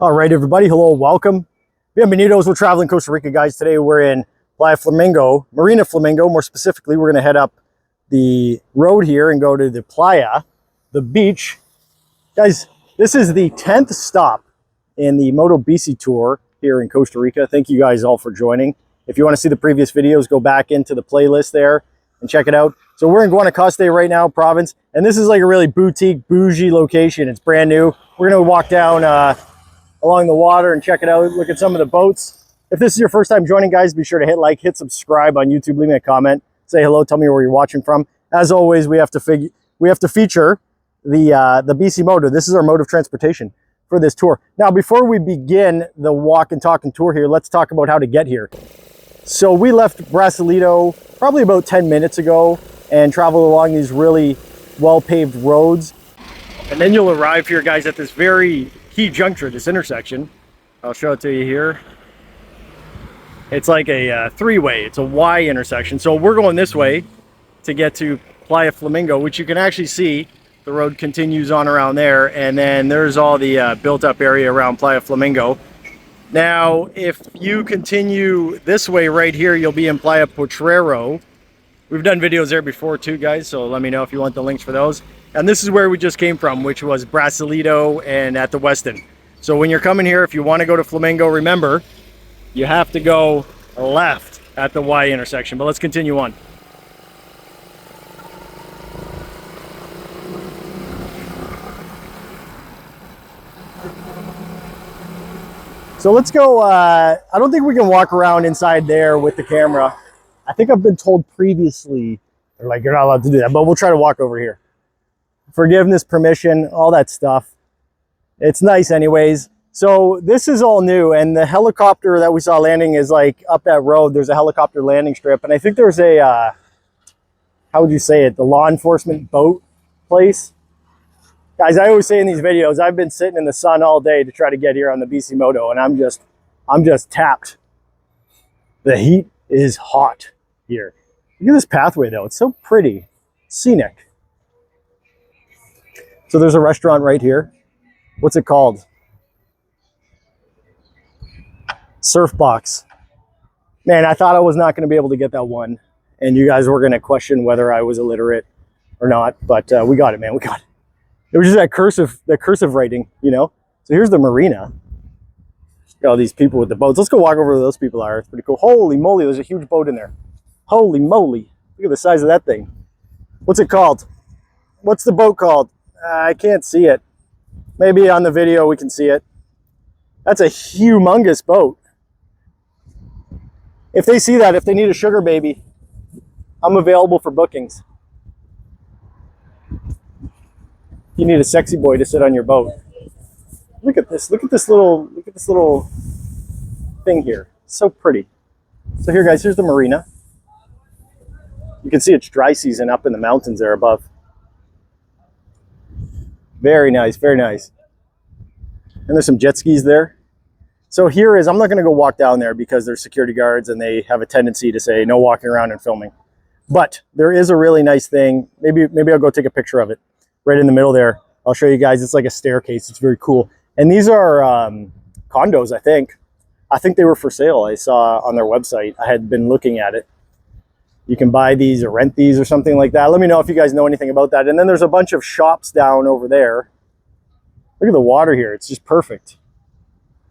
All right, everybody. Hello, welcome. Bienvenidos. We're traveling Costa Rica, guys. Today we're in Playa Flamingo, Marina Flamingo. More specifically, we're going to head up the road here and go to the playa, the beach. Guys, this is the 10th stop in the Moto BC tour here in Costa Rica. Thank you guys all for joining. If you want to see the previous videos, go back into the playlist there and check it out. So we're in Guanacaste right now, province, and this is like a really boutique, bougie location. It's brand new. We're going to walk down along the water and check it out, look at some of the boats. If this is your first time joining, guys, be sure to hit like, hit subscribe on YouTube, leave me a comment, say hello, tell me where you're watching from. As always, we have to feature the BC Moto. This is our mode of transportation for this tour. Now, before we begin the walk and talk and tour here, let's talk about how to get here. So we left Brasilito probably about 10 minutes ago and traveled along these really well-paved roads. And then you'll arrive here, guys, at this very key juncture, this intersection. I'll show it to you here. It's like a three-way. It's a Y intersection. So we're going this way to get to Playa Flamingo, which you can actually see. The road continues on around there, and then there's all the built-up area around Playa Flamingo. Now, if you continue this way right here, you'll be in Playa Potrero. We've done videos there before too, guys, so let me know if you want the links for those. And this is where we just came from, which was Brasilito and at the Westin. So when you're coming here, if you want to go to Flamingo, remember, you have to go left at the Y intersection. But let's continue on. So let's go, I don't think we can walk around inside there with the camera. I think I've been told previously, they're like, you're not allowed to do that, but we'll try to walk over here. Forgiveness, permission, all that stuff. It's nice anyways. So this is all new, and the helicopter that we saw landing is like up that road. There's a helicopter landing strip, and I think there's a, how would you say it? The law enforcement boat place. Guys, I always say in these videos, I've been sitting in the sun all day to try to get here on the BC Moto, and I'm just tapped. The heat is hot here. Look at this pathway though. It's so pretty, scenic. So there's a restaurant right here. What's it called? Surf Box. Man, I thought I was not going to be able to get that one, and you guys were going to question whether I was illiterate or not, but we got it, man. We got it. It was just that cursive writing, you know? So here's the marina. Got all these people with the boats. Let's go walk over where those people are. It's pretty cool. Holy moly, there's a huge boat in there. Holy moly. Look at the size of that thing. What's it called? What's the boat called? I can't see it. Maybe on the video we can see it. That's a humongous boat. If they see that, if they need a sugar baby, I'm available for bookings. You need a sexy boy to sit on your boat. Look at this. Look at this little thing here. It's so pretty. So here, guys, here's the marina. You can see it's dry season up in the mountains there above. Very nice, very nice. And there's some jet skis there. So here is, I'm not going to go walk down there because there's security guards and they have a tendency to say no walking around and filming. But there is a really nice thing. Maybe I'll go take a picture of it. Right in the middle there. I'll show you guys. It's like a staircase. It's very cool. And these are condos, I think. I think they were for sale. I saw on their website. I had been looking at it. You can buy these or rent these or something like that. Let me know if you guys know anything about that. And then there's a bunch of shops down over there. Look at the water here. It's just perfect.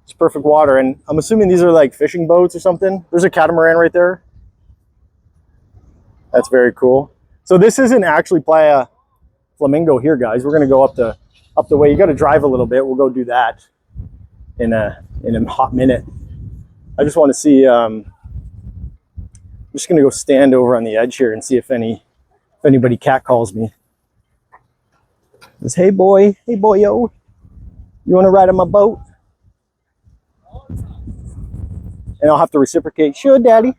It's perfect water. And I'm assuming these are like fishing boats or something. There's a catamaran right there. That's very cool. So this isn't actually Playa Flamingo here, guys. We're going to go up the way. You got to drive a little bit. We'll go do that in a hot minute. I just want to see, I'm just going to go stand over on the edge here and see if anybody catcalls me. Says, hey boy, yo, you want to ride on my boat? And I'll have to reciprocate. Sure, daddy.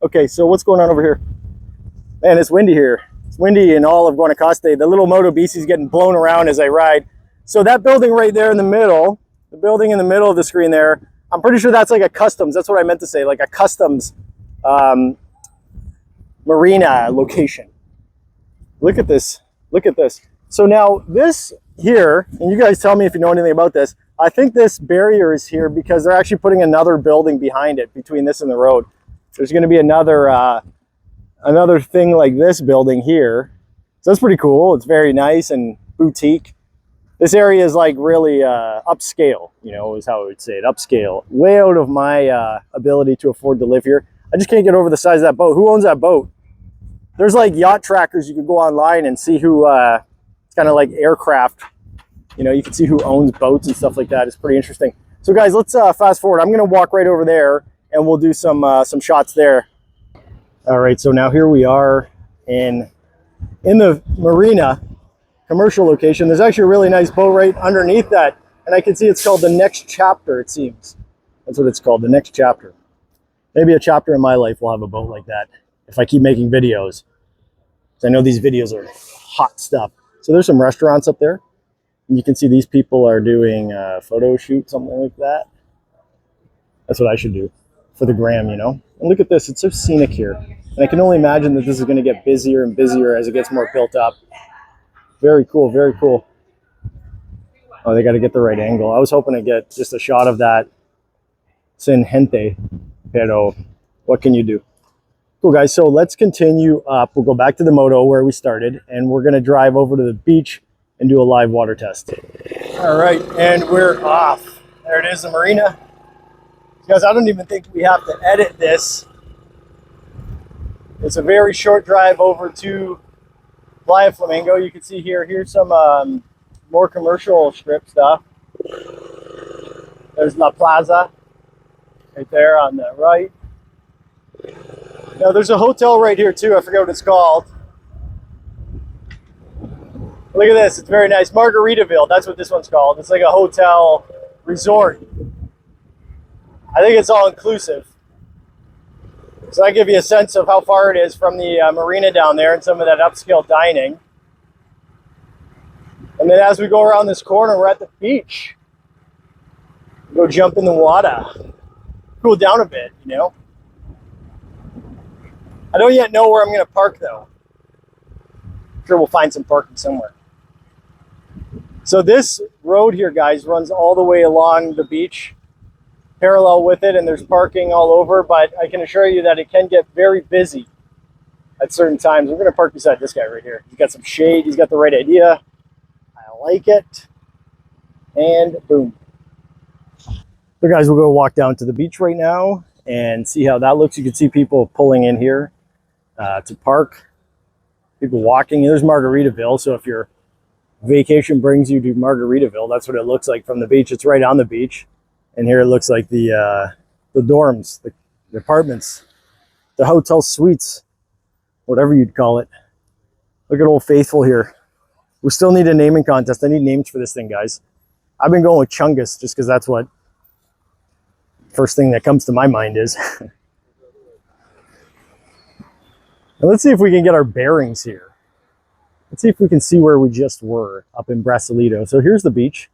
Okay, so what's going on over here? Man, it's windy here. It's windy in all of Guanacaste. The little Moto BC is getting blown around as I ride. So that building right there in the middle, the building in the middle of the screen there, I'm pretty sure that's like a customs. That's what I meant to say, like a customs marina location. Look at this. Look at this. So now this here, and you guys tell me if you know anything about this, I think this barrier is here because they're actually putting another building behind it between this and the road. There's going to be another another thing like this building here. So that's pretty cool. It's very nice and boutique. This area is like really upscale, you know, is how I would say it. Upscale. Way out of my ability to afford to live here. I just can't get over the size of that boat. Who owns that boat? There's like yacht trackers. You can go online and see who, it's kind of like aircraft. You know, you can see who owns boats and stuff like that. It's pretty interesting. So guys, let's fast forward. I'm going to walk right over there and we'll do some shots there. All right, so now here we are in the marina commercial location. There's actually a really nice boat right underneath that. And I can see it's called The Next Chapter, it seems. That's what it's called, The Next Chapter. Maybe a chapter in my life will have a boat like that if I keep making videos. So I know these videos are hot stuff. So there's some restaurants up there. And you can see these people are doing a photo shoot, something like that. That's what I should do for the gram, you know. And look at this, it's so scenic here. And I can only imagine that this is going to get busier and busier as it gets more built up. Very cool, very cool. Oh, they got to get the right angle. I was hoping to get just a shot of that sin gente, pero what can you do? Cool, guys, so let's continue up. We'll go back to the moto where we started, and we're going to drive over to the beach and do a live water test. All right, and we're off. There it is, the marina. Guys, I don't even think we have to edit this. It's a very short drive over to Playa Flamingo. You can see here's some more commercial strip stuff. There's La Plaza right there on the right. Now there's a hotel right here too. I forget what it's called. Look at this, it's very nice. Margaritaville, that's what this one's called. It's like a hotel resort. I think it's all inclusive. So I give you a sense of how far it is from the marina down there and some of that upscale dining. And then as we go around this corner, we're at the beach. Go jump in the water. Cool down a bit, you know. I don't yet know where I'm going to park though. I'm sure we'll find some parking somewhere. So this road here, guys, runs all the way along the beach, parallel with it, and there's parking all over, but I can assure you that it can get very busy at certain times. We're going to park beside this guy right here. He's got some shade. He's got the right idea. I like it. And boom. So guys, we'll go walk down to the beach right now and see how that looks. You can see people pulling in here to park. People walking. There's Margaritaville, so if your vacation brings you to Margaritaville, that's what it looks like from the beach. It's right on the beach. And here it looks like the dorms, the apartments, the hotel suites, whatever you'd call it. Look at Old Faithful here. We still need a naming contest. I need names for this thing, guys. I've been going with Chungus just because that's what first thing that comes to my mind is. Now let's see if we can get our bearings here. Let's see if we can see where we just were up in Brasilito. So here's the beach.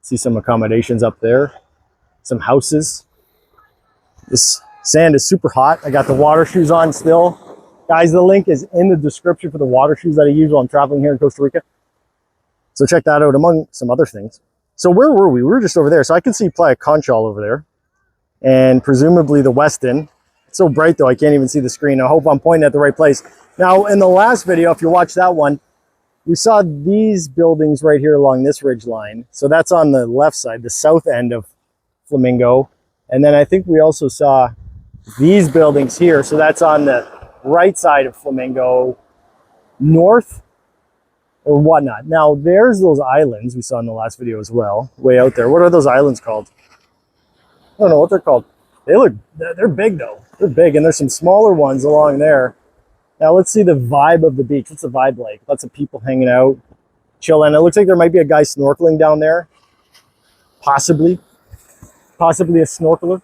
See some accommodations up there. Some houses. This sand is super hot. I got the water shoes on still. Guys, the link is in the description for the water shoes that I use while I'm traveling here in Costa Rica. So check that out among some other things. So where were we? We were just over there. So I can see Playa Conchal over there. And presumably the Westin. It's so bright though, I can't even see the screen. I hope I'm pointing at the right place. Now in the last video, if you watch that one, we saw these buildings right here along this ridge line. So that's on the left side, the south end of Flamingo. And then I think we also saw these buildings here. So that's on the right side of Flamingo, north or whatnot. Now there's those islands we saw in the last video as well, way out there. What are those islands called? I don't know what they're called. They're big though. They're big, and there's some smaller ones along there. Now let's see the vibe of the beach. What's the vibe like? Lots of people hanging out, chilling. It looks like there might be a guy snorkeling down there. Possibly a snorkeler.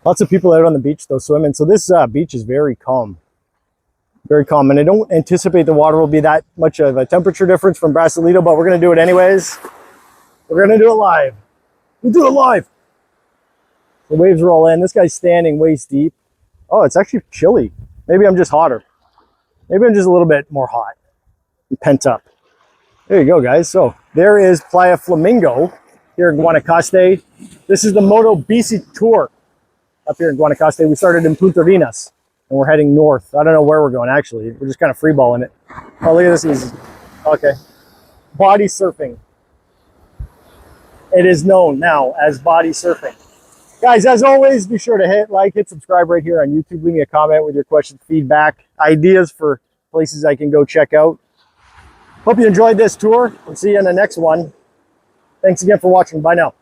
Lots of people out on the beach though, swimming. So this beach is very calm. Very calm. And I don't anticipate the water will be that much of a temperature difference from Brasilito, but we're going to do it anyways. We're going to do it live. We'll do it live. The waves roll in. This guy's standing waist deep. Oh, it's actually chilly. Maybe I'm just hotter. Maybe I'm just a little bit more hot and pent up. There you go, guys. So there is Playa Flamingo here in Guanacaste. This is the Moto BC Tour up here in Guanacaste. We started in Punta Arenas and we're heading north. I don't know where we're going, actually. We're just kind of freeballing it. Oh, look at this. Easy. Okay. Body surfing. It is known now as body surfing. Guys, as always, be sure to hit subscribe right here on YouTube. Leave me a comment with your questions, feedback, ideas for places I can go check out. Hope you enjoyed this tour. We'll see you in the next one. Thanks again for watching. Bye now.